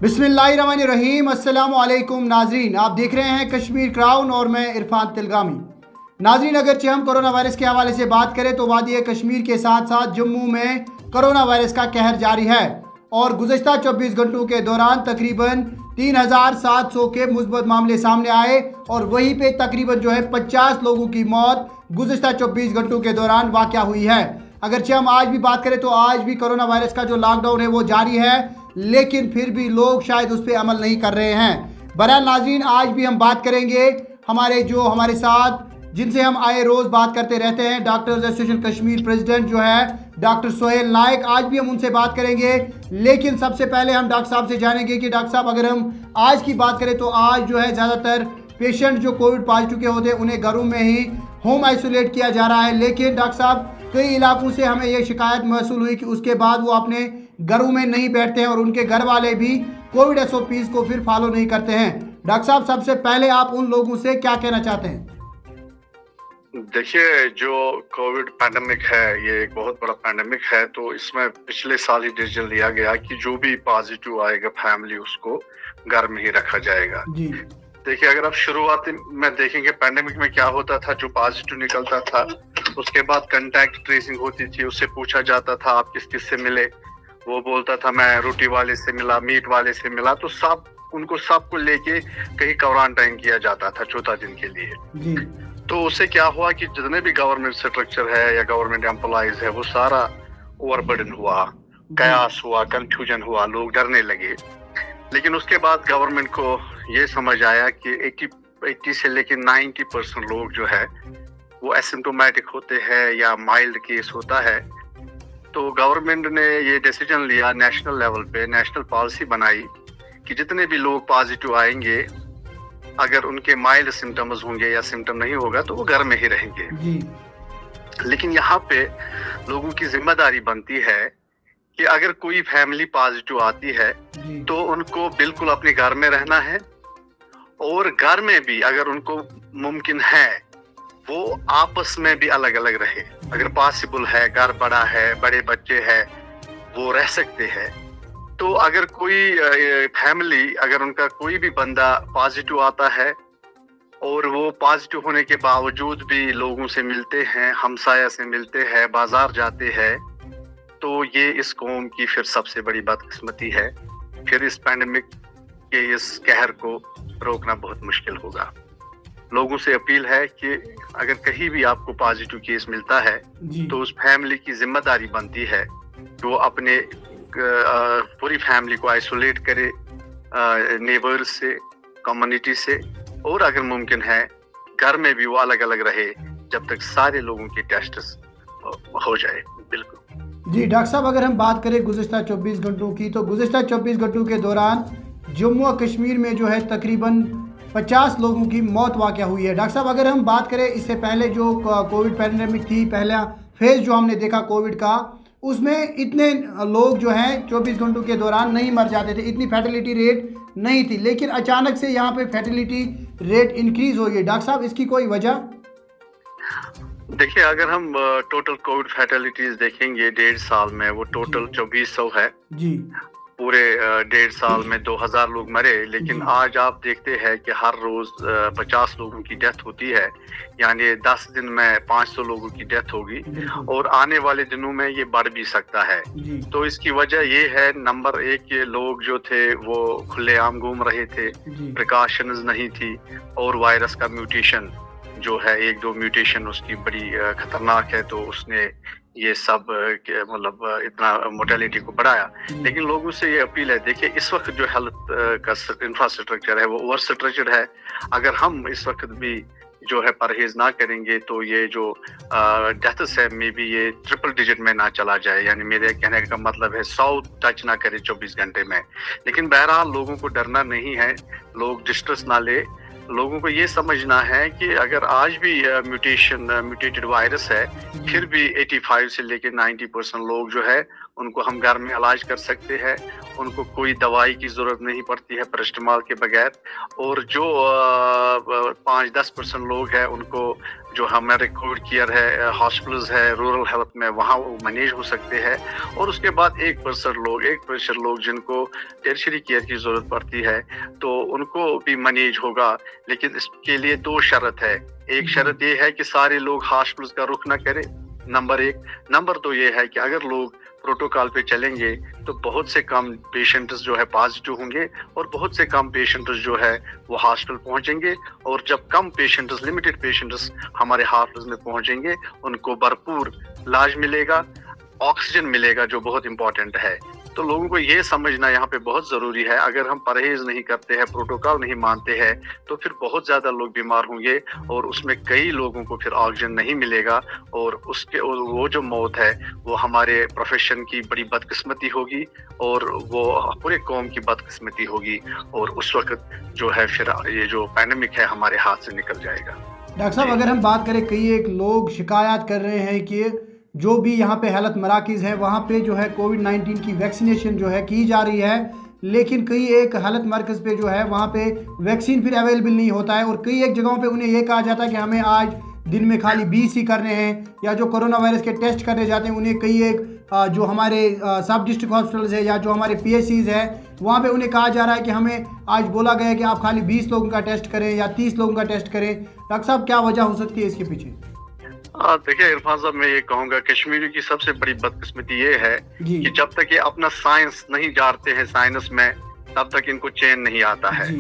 बिस्मिल्लाहिर्रहमानिर्रहीम। अस्सलाम वालेकुम नाजरीन, आप देख रहे हैं कश्मीर क्राउन और मैं इरफान तिलगामी। नाजरीन, अगरचे हम कोरोना वायरस के हवाले से बात करें तो वादी कश्मीर के साथ साथ जम्मू में कोरोना वायरस का कहर जारी है और गुज़श्ता 24 घंटों के दौरान तकरीबन 3700 के मुस्बत मामले सामने आए और वहीं पे तकरीबन 50 लोगों की मौत गुज़श्ता 24 घंटों के दौरान वाक़या हुई है। अगरचे हम आज भी बात करें तो आज भी कोरोना वायरस का जो लॉकडाउन है वो जारी है, लेकिन फिर भी लोग शायद उस पर अमल नहीं कर रहे हैं। बहरहाल नाज़रीन, आज भी हम बात करेंगे हमारे साथ जिनसे हम आए रोज़ बात करते रहते हैं, डॉक्टर्स एसोसिएशन कश्मीर प्रेसिडेंट जो है डॉक्टर सोहेल नायक, आज भी हम उनसे बात करेंगे। लेकिन सबसे पहले हम डॉक्टर साहब से जानेंगे कि डॉक्टर साहब, अगर हम आज की बात करें तो आज जो है ज़्यादातर पेशेंट जो कोविड पॉजिटिव के होते हैं उन्हें घरों में ही होम आइसोलेट किया जा रहा है। लेकिन डॉक्टर साहब, कई इलाकों से हमें ये शिकायत मौसूल हुई कि उसके बाद वो अपने घरों में नहीं बैठते हैं और उनके घर वाले भी कोविड SOPs को फिर फॉलो नहीं करते हैं। डॉक्टर साहब, सबसे पहले आप उन लोगों से क्या कहना चाहते हैं? देखिए, जो कोविड पैंडेमिक है ये एक बहुत बड़ा पैंडेमिक है, तो इसमें पिछले साल ही डिसीजन लिया गया कि जो भी पॉजिटिव आएगा फैमिली उसको घर में ही रखा जाएगा जी। देखिए, अगर आप शुरुआती में देखेंगे पैंडेमिक में क्या होता था, जो पॉजिटिव निकलता था उसके बाद कंटैक्ट ट्रेसिंग होती थी, उससे पूछा जाता था आप किस किस से मिले, वो बोलता था मैं रोटी वाले से मिला, मीट वाले से मिला, तो सबको लेके कहीं क्वारंटाइन किया जाता था 14 दिन के लिए जी। तो उससे क्या हुआ कि जितने भी गवर्नमेंट स्ट्रक्चर है या गवर्नमेंट एम्प्लॉइज है वो सारा ओवरबर्डन हुआ, कयास हुआ, कंफ्यूजन हुआ, लोग डरने लगे। लेकिन उसके बाद गवर्नमेंट को ये समझ आया कि 80 से लेकर 90% लोग जो है वो एसिम्प्टोमेटिक होते हैं या माइल्ड केस होता है। तो गवर्नमेंट ने ये डिसीजन लिया, नेशनल लेवल पे नेशनल पॉलिसी बनाई कि जितने भी लोग पॉजिटिव आएंगे अगर उनके माइल्ड सिम्टम्स होंगे या सिम्टम नहीं होगा तो वो घर में ही रहेंगे जी। लेकिन यहाँ पे लोगों की जिम्मेदारी बनती है कि अगर कोई फैमिली पॉजिटिव आती है तो उनको बिल्कुल अपने घर में रहना है और घर में भी अगर उनको मुमकिन है वो आपस में भी अलग अलग रहे। अगर पॉसिबल है, घर बड़ा है, बड़े बच्चे हैं, वो रह सकते हैं। तो अगर कोई फैमिली, अगर उनका कोई भी बंदा पॉजिटिव आता है और वो पॉजिटिव होने के बावजूद भी लोगों से मिलते हैं, हमसाया से मिलते हैं, बाजार जाते हैं, तो ये इस कौम की फिर सबसे बड़ी बदकिस्मती है। फिर इस पैंडेमिक के इस कहर को रोकना बहुत मुश्किल होगा। लोगों से अपील है कि अगर कहीं भी आपको पॉजिटिव केस मिलता है तो उस फैमिली की जिम्मेदारी बनती है कि वो अपने पूरी फैमिली को आइसोलेट करे नेबर्स से, कम्युनिटी से, और अगर मुमकिन है घर में भी वो अलग अलग रहे जब तक सारे लोगों की टेस्ट हो जाए। बिल्कुल जी। डॉक्टर साहब, अगर हम बात करें गुज़श्ता 24 घंटों की तो गुज़श्ता 24 घंटों के दौरान जम्मू और कश्मीर में जो है तकरीबन 50 लोगों की मौत वाक़या हुई है। डॉक्टर साहब, अगर हम बात करें इससे पहले जो कोविड पैंडेमिक थी, पहला फेज़ जो हमने देखा कोविड का, उसमें इतने लोग जो हैं 24 घंटों के दौरान नहीं मर जाते थे, इतनी फैटिलिटी रेट नहीं थी, लेकिन अचानक से यहाँ पे फैटिलिटी रेट इंक्रीज हो गई। डॉक्टर साहब, इसकी कोई वजह? देखिए, अगर हम टोटल कोविड फैटिलिटीज देखेंगे 1.5 साल में, वो टोटल 2400 है जी। पूरे 1.5 साल में 2000 लोग मरे, लेकिन आज आप देखते हैं कि हर रोज 50 लोगों की डेथ होती है, यानी 10 दिन में 500 लोगों की डेथ होगी और आने वाले दिनों में ये बढ़ भी सकता है। तो इसकी वजह ये है, नंबर 1 ये लोग जो थे वो खुलेआम घूम रहे थे, प्रिकॉशंस नहीं थी, और वायरस का म्यूटेशन जो है, 1-2 म्यूटेशन उसकी बड़ी खतरनाक है, तो उसने ये सब मतलब इतना मोर्टेलिटी को बढ़ाया। लेकिन लोगों से ये अपील है, देखिए इस वक्त जो हेल्थ का इंफ्रास्ट्रक्चर है वो ओवर स्ट्रक्चर्ड है। अगर हम इस वक्त भी जो है परहेज ना करेंगे तो ये जो डेथ्स है मे बी ये ट्रिपल डिजिट में ना चला जाए, यानी मेरे कहने का मतलब है 100 टच ना करे 24 घंटे में। लेकिन बहरहाल लोगों को डरना नहीं है, लोग डिस्ट्रेस ना ले, लोगों को ये समझना है कि अगर आज भी म्यूटेटेड वायरस है, फिर भी 85 से लेकर 90% लोग जो है उनको हम घर में इलाज कर सकते हैं, उनको कोई दवाई की ज़रूरत नहीं पड़ती है पैरास्टामोल के बगैर। और जो 5-10% लोग हैं उनको जो हमारे कोविड केयर है, हॉस्पिटल्स है रूरल हेल्थ में, वहाँ वो मैनेज हो सकते हैं। और उसके बाद 1% लोग जिनको टर्शियरी केयर की ज़रूरत पड़ती है तो उनको भी मैनेज होगा। लेकिन इसके लिए 2 शर्त है। एक शर्त ये है कि सारे लोग हॉस्पिटल्स का रुख ना करें, नंबर 1। नंबर 2 ये है कि अगर लोग प्रोटोकॉल पे चलेंगे तो बहुत से कम पेशेंट्स जो है पॉजिटिव होंगे और बहुत से कम पेशेंट्स जो है वो हॉस्पिटल पहुंचेंगे। और जब कम पेशेंट्स, लिमिटेड पेशेंट्स हमारे हॉस्पिटल में पहुंचेंगे, उनको भरपूर इलाज मिलेगा, ऑक्सीजन मिलेगा, जो बहुत इंपॉर्टेंट है। तो लोगों को ये समझना यहाँ पे बहुत ज़रूरी है। अगर हम परहेज नहीं करते हैं, प्रोटोकॉल नहीं मानते हैं, तो फिर बहुत ज़्यादा लोग बीमार होंगे और उसमें कई लोगों को फिर ऑक्सीजन नहीं मिलेगा और वो जो मौत है वो हमारे प्रोफेशन की बड़ी बदकिस्मती होगी और वो पूरे कौम की बदकिस्मती होगी। और उस वक्त जो है फिर ये जो पैंडेमिक है हमारे हाथ से निकल जाएगा। डॉक्टर साहब, अगर हम बात करें, कई एक लोग शिकायत कर रहे हैं कि जो भी यहाँ पे हेल्थ मराकज़ है वहाँ पे जो है कोविड-19 की वैक्सीनेशन जो है की जा रही है, लेकिन कई एक हेल्थ मरकज़ पे जो है वहाँ पे वैक्सीन फिर अवेलेबल नहीं होता है। और कई एक जगहों पे उन्हें ये कहा जाता है कि हमें आज दिन में खाली 20 ही करने हैं, या जो कोरोना वायरस के टेस्ट करने जाते हैं उन्हें कई एक जो हमारे सब डिस्ट्रिक्ट हॉस्पिटल्स है या जो हमारे PSCs है वहाँ पे उन्हें कहा जा रहा है कि हमें आज बोला गया है कि आप खाली 20 लोगों का टेस्ट करें या 30 लोगों का टेस्ट करें। डॉक्टर साहब, क्या वजह हो सकती है इसके पीछे? देखिए इरफान साहब, मैं ये कहूँगा कश्मीरी की सबसे बड़ी बदकिस्मती ये है कि जब तक ये अपना साइंस नहीं जानते हैं साइंस में, तब तक इनको चैन नहीं आता है।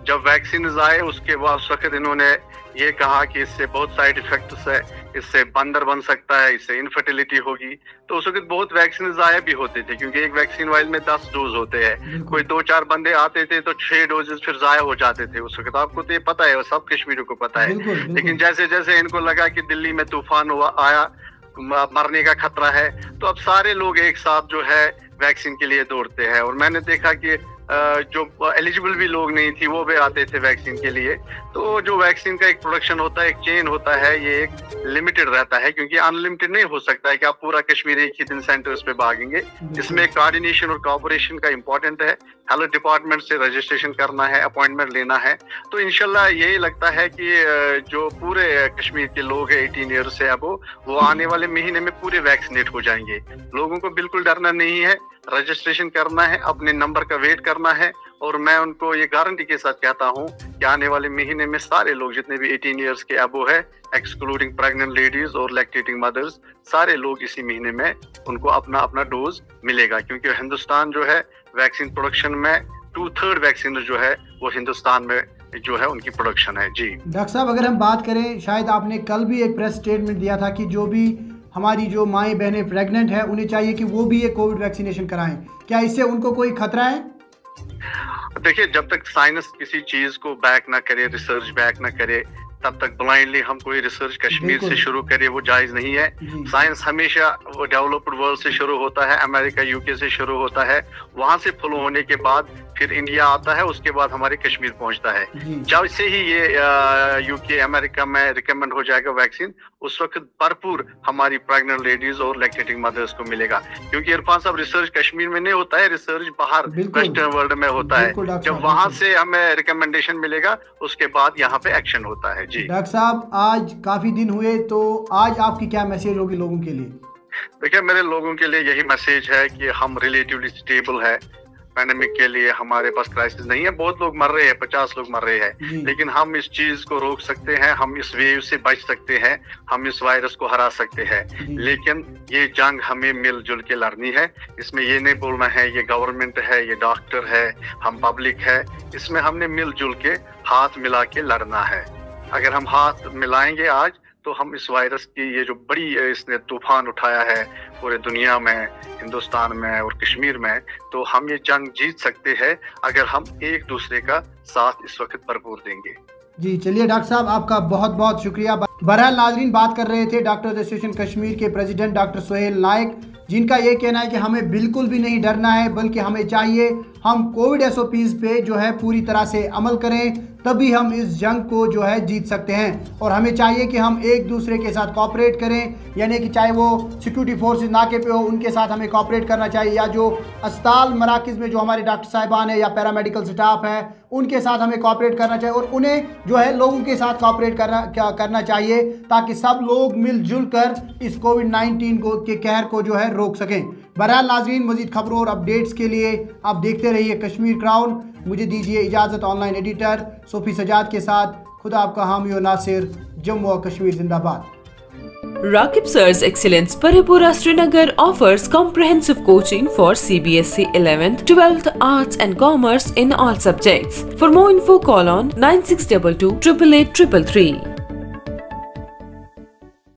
जब वैक्सीन आए उसके बाद उस वक्त इन्होंने ये कहा कि इससे बहुत साइड इफेक्ट्स है, इससे बंदर बन सकता है, इससे इनफर्टिलिटी होगी। तो उस वक्त बहुत वैक्सीन आए भी होते थे, क्योंकि एक वैक्सीन वाइल में 10 डोज होते हैं। कोई 2-4 बंदे आते थे तो 6 डोजेस फिर जाया हो जाते थे उस वक्त। आपको तो ये पता है, सब कश्मीरियों को पता है। लेकिन जैसे जैसे इनको लगा कि दिल्ली में तूफान आया, मरने का खतरा है, तो अब सारे लोग एक साथ जो है वैक्सीन के लिए दौड़ते हैं। और मैंने देखा कि जो एलिजिबल भी लोग नहीं थी वो भी आते थे वैक्सीन के लिए। तो जो वैक्सीन का एक प्रोडक्शन होता है, एक चेन होता है, ये एक लिमिटेड रहता है, क्योंकि अनलिमिटेड नहीं हो सकता है कि आप पूरा कश्मीर एक ही दिन सेंटर्स पे भागेंगे। इसमें कोऑर्डिनेशन और कोऑपरेशन का इंपॉर्टेंट है। हेल्थ डिपार्टमेंट से रजिस्ट्रेशन करना है, अपॉइंटमेंट लेना है। तो इंशाल्लाह यही लगता है कि जो पूरे कश्मीर के लोग हैं 18 ईयर से अब, वो आने वाले महीने में पूरे वैक्सीनेट हो जाएंगे। लोगों को बिल्कुल डरना नहीं है, रजिस्ट्रेशन करना है, अपने नंबर का वेट करना है। और मैं उनको ये गारंटी के साथ कहता हूँ कि आने वाले महीने में सारे लोग जितने भी 18 ईयर्स के अबो है, एक्सक्लूडिंग प्रेग्नेंट लेडीज और लैक्टेटिंग मदर्स, सारे लोग इसी महीने में उनको अपना अपना डोज मिलेगा। क्योंकि हिंदुस्तान जो है वैक्सीन प्रोडक्शन में 2/3 वैक्सीन जो है वो हिंदुस्तान में जो है उनकी प्रोडक्शन है। जी डॉक्टर साहब, अगर हम बात करें, शायद आपने कल भी एक प्रेस स्टेटमेंट दिया था कि जो भी हमारी जो माएँ बहनें प्रेग्नेंट है उन्हें चाहिए कि वो भी ये कोविड वैक्सीनेशन कराएं। क्या इससे उनको कोई खतरा है? देखिए, जब तक साइंस किसी चीज को बैक ना करे, रिसर्च बैक ना करे, तब तक ब्लाइंडली हम कोई रिसर्च कश्मीर से शुरू करें वो जायज नहीं है। साइंस हमेशा वो डेवलप्ड वर्ल्ड से शुरू होता है, अमेरिका यूके से शुरू होता है, वहां से फॉलो होने के बाद फिर इंडिया आता है, उसके बाद हमारे कश्मीर पहुंचता है। जब से ही ये यूके अमेरिका में रिकमेंड हो जाएगा वैक्सीन, उस वक्त भरपूर हमारी प्रेग्नेंट लेडीज और लैक्टेटिंग मदर्स को मिलेगा। क्योंकि इरफान साहब, रिसर्च कश्मीर में नहीं होता है, रिसर्च बाहर वेस्टर्न वर्ल्ड में होता है। जब वहां से हमें रिकमेंडेशन मिलेगा उसके बाद यहाँ पे एक्शन होता है। जी डॉक्टर साहब, आज काफी दिन हुए, तो आज आपकी क्या मैसेज होगी लोगों के लिए? देखिए, मेरे लोगों के लिए यही मैसेज है कि हम रिलेटिवली स्टेबल है। पैंडेमिक के लिए हमारे पास क्राइसिस नहीं है। बहुत लोग मर रहे हैं, 50 लोग मर रहे हैं, लेकिन हम इस चीज को रोक सकते हैं, हम इस वेव से बच सकते हैं, हम इस वायरस को हरा सकते हैं। लेकिन ये जंग हमें मिलजुल के लड़नी है। इसमें ये नहीं बोलना है ये गवर्नमेंट है, ये डॉक्टर है, हम पब्लिक है। इसमें हमने मिलजुल के हाथ मिला के लड़ना है। अगर हम हाथ मिलाएंगे आज, तो हम इस वायरस की ये जो बड़ी इसने तूफान उठाया है पूरे दुनिया में, हिंदुस्तान में और कश्मीर में, तो हम ये जंग जीत सकते हैं अगर हम एक दूसरे का साथ इस वक्त भरपूर देंगे। जी चलिए डॉक्टर साहब, आपका बहुत बहुत शुक्रिया। बहरहाल नाजरीन, बात कर रहे थे डॉक्टर्स एसोसिएशन कश्मीर के प्रेसिडेंट डॉक्टर सोहेल नायक, जिनका ये कहना है कि हमें बिल्कुल भी नहीं डरना है, बल्कि हमें चाहिए हम कोविड SOPs पे जो है पूरी तरह से अमल करें, तभी हम इस जंग को जो है जीत सकते हैं। और हमें चाहिए कि हम एक दूसरे के साथ कोऑपरेट करें, यानी कि चाहे वो सिक्योरिटी फोर्सेस नाके पे हो उनके साथ हमें कोऑपरेट करना चाहिए, या जो अस्पताल मराकज़ में जो हमारे डॉक्टर साहिबान हैं या पैरामेडिकल स्टाफ है उनके साथ हमें कोऑपरेट करना चाहिए, और उन्हें जो है लोगों के साथ कोऑपरेट करना चाहिए, ताकि सब लोग मिलजुल कर इस कोविड-19 के कहर को जो है रोक सकें। बहरहाल नाज़रीन, मज़ीद खबरों और अपडेट्स के लिए आप देखते रहिए कश्मीर क्राउन। मुझे दीजिए इजाज़त। ऑनलाइन एडिटर सोफी सजाद के साथ खुदा आपका हामी और नासिर। जम्मू और कश्मीर जिंदाबाद। Rakib Sir's Excellence Paripura Srinagar offers comprehensive coaching for CBSE 11th, 12th, Arts and Commerce in all subjects. For more info, call on 9622 888 333.